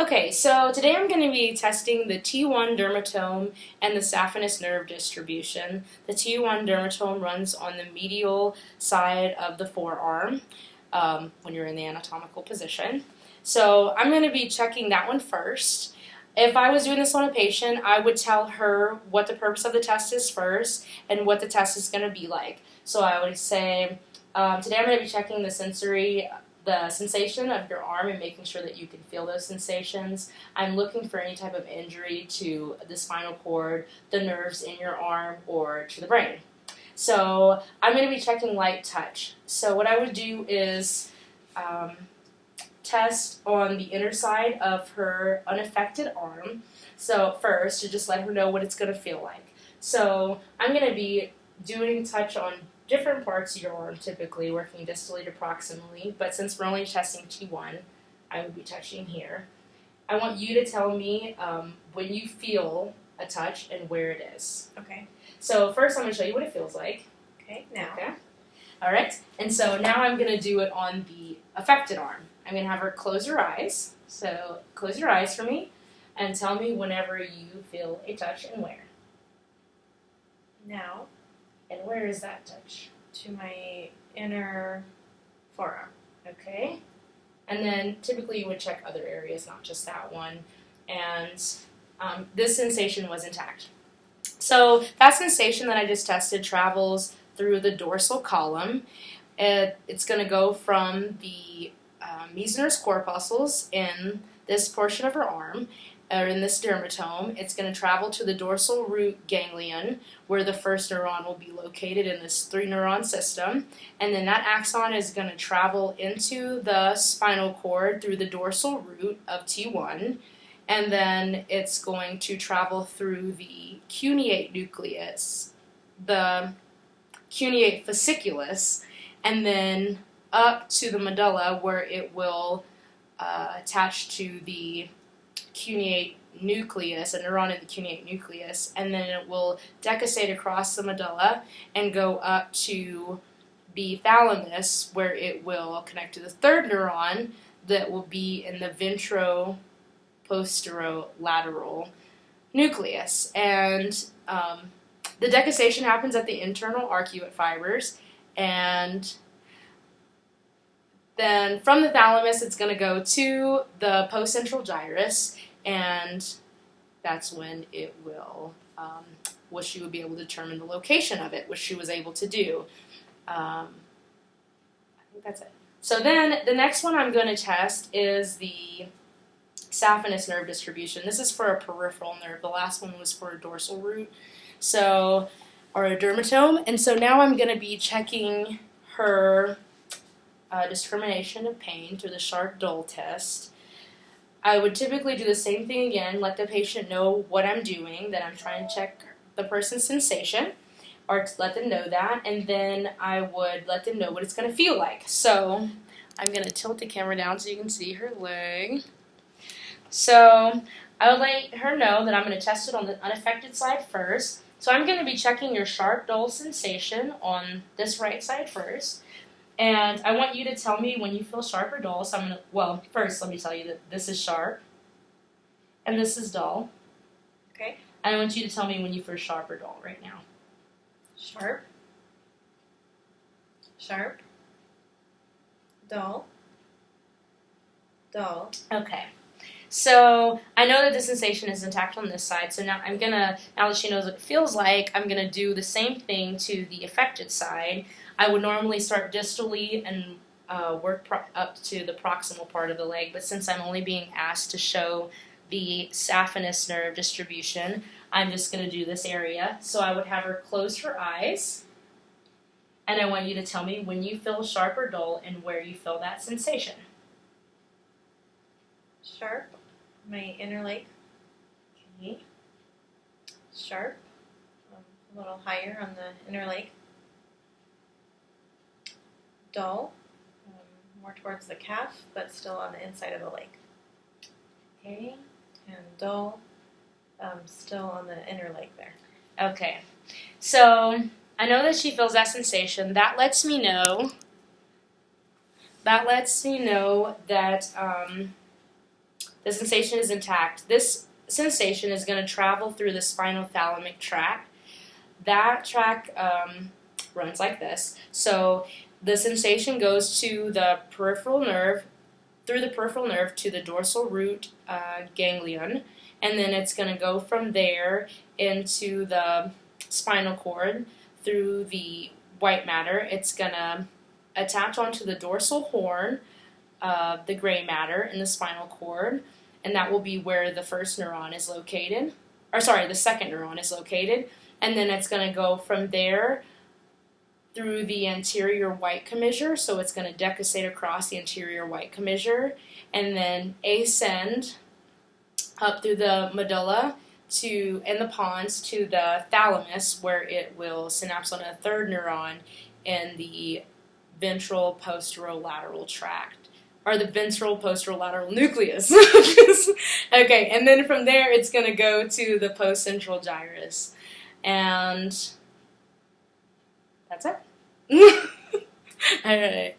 Okay, so today I'm going to be testing the T1 dermatome and the saphenous nerve distribution. The T1 dermatome runs on the medial side of the forearm when you're in the anatomical position. So I'm going to be checking that one first. If I was doing this on a patient, I would tell her what the purpose of the test is first and what the test is going to be like. So I would say, today I'm going to be checking the sensation of your arm and making sure that you can feel those sensations. I'm looking for any type of injury to the spinal cord, the nerves in your arm, or to the brain. So I'm going to be checking light touch. So what I would do is test on the inner side of her unaffected arm. So first, to just let her know what it's going to feel like. So I'm going to be doing touch on different parts of your arm, typically working distally to proximally, but since we're only testing T1, I would be touching here. I want you to tell me when you feel a touch and where it is. Okay. So first I'm going to show you what it feels like. Okay, now. Okay. All right. And so now I'm going to do it on the affected arm. I'm going to have her close her eyes. So close your eyes for me and tell me whenever you feel a touch and where. Now, and where is that touch? to my inner forearm. Okay. And then typically you would check other areas, not just that one. And this sensation was intact. So that sensation that I just tested travels through the dorsal column. It's going to go from the Meissner's corpuscles in this portion of her arm, or in this dermatome. It's going to travel to the dorsal root ganglion, where the first neuron will be located in this 3-neuron system. And then that axon is going to travel into the spinal cord through the dorsal root of T1. And then it's going to travel through the cuneate nucleus, the cuneate fasciculus, and then up to the medulla, where it will attach to the cuneate nucleus, a neuron in the cuneate nucleus, and then it will decussate across the medulla and go up to the thalamus, where it will connect to the 3rd neuron that will be in the ventroposterolateral nucleus. And the decussation happens at the internal arcuate fibers, and then from the thalamus it's going to go to the postcentral gyrus, and that's when it will, what she would be able to determine the location of it, which she was able to do. I think that's it. So then the next one I'm going to test is the saphenous nerve distribution. This is for a peripheral nerve. The last one was for a dorsal root, so, or a dermatome. And so now I'm going to be checking her discrimination of pain through the Sharp-Dull test. I would typically do the same thing again, let the patient know what I'm doing, that I'm trying to check the person's sensation, or to let them know that, and then I would let them know what it's going to feel like. So I'm going to tilt the camera down so you can see her leg. So I would let her know that I'm going to test it on the unaffected side first. So I'm going to be checking your sharp-dull sensation on this right side first. And I want you to tell me when you feel sharp or dull. So I'm going to, well, first let me tell you that this is sharp and this is dull. Okay. And I want you to tell me when you feel sharp or dull right now. Sharp. Sharp. Dull. Dull. Okay. So I know that the sensation is intact on this side, so now now that she knows what it feels like, I'm going to do the same thing to the affected side. I would normally start distally and work up to the proximal part of the leg, but since I'm only being asked to show the saphenous nerve distribution, I'm just going to do this area. So I would have her close her eyes, and I want you to tell me when you feel sharp or dull and where you feel that sensation. Sharp. My inner leg. Okay. Sharp. A little higher on the inner leg. Dull. More towards the calf, but still on the inside of the leg. Okay. And dull. Still on the inner leg there. Okay. So I know that she feels that sensation. That lets me know that The sensation is intact. This sensation is going to travel through the spinal thalamic tract. That tract runs like this. So the sensation goes to the peripheral nerve, through the peripheral nerve to the dorsal root ganglion, and then it's going to go from there into the spinal cord through the white matter. It's going to attach onto the dorsal horn of the gray matter in the spinal cord, and that will be where the first neuron is located. The second neuron is located, and then it's going to go from there through the anterior white commissure, so it's going to decussate across the anterior white commissure, and then ascend up through the medulla and the pons to the thalamus, where it will synapse on a third neuron in the ventral posterolateral tract, or the ventral posterolateral nucleus. Okay, and then from there it's going to go to the postcentral gyrus, and that's it. All right.